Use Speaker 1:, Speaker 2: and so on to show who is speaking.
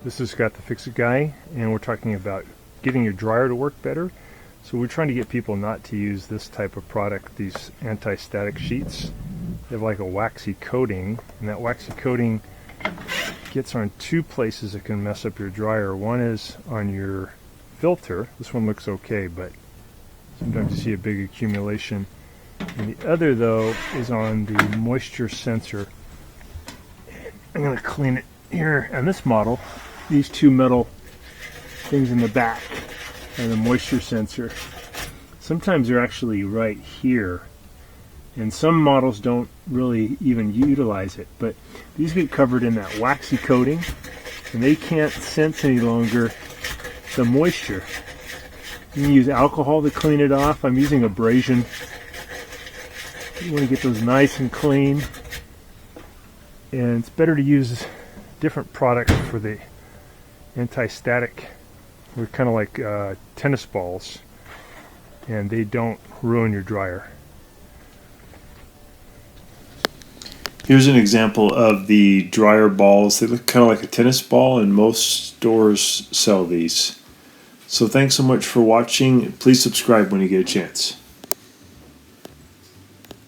Speaker 1: This is Scott the Fix-It Guy, and we're talking about getting your dryer to work better. So we're trying to get people not to use this type of product, these anti-static sheets. They have like a waxy coating, and that waxy coating gets on two places that can mess up your dryer. One is on your filter. This one looks okay, but sometimes you see a big accumulation. And the other, though, is on the moisture sensor. I'm going to clean it here on this model. These two metal things in the back are the moisture sensor. Sometimes they're actually right here, and some models don't really even utilize it, but these get covered in that waxy coating, and they can't sense any longer the moisture. You can use alcohol to clean it off. I'm using abrasion. You want to get those nice and clean, and it's better to use different products for the anti-static. They're kind of like tennis balls, and they don't ruin your dryer.
Speaker 2: Here's an example of the dryer balls. They look kind of like a tennis ball, and most stores sell these. So thanks so much for watching. Please subscribe when you get a chance.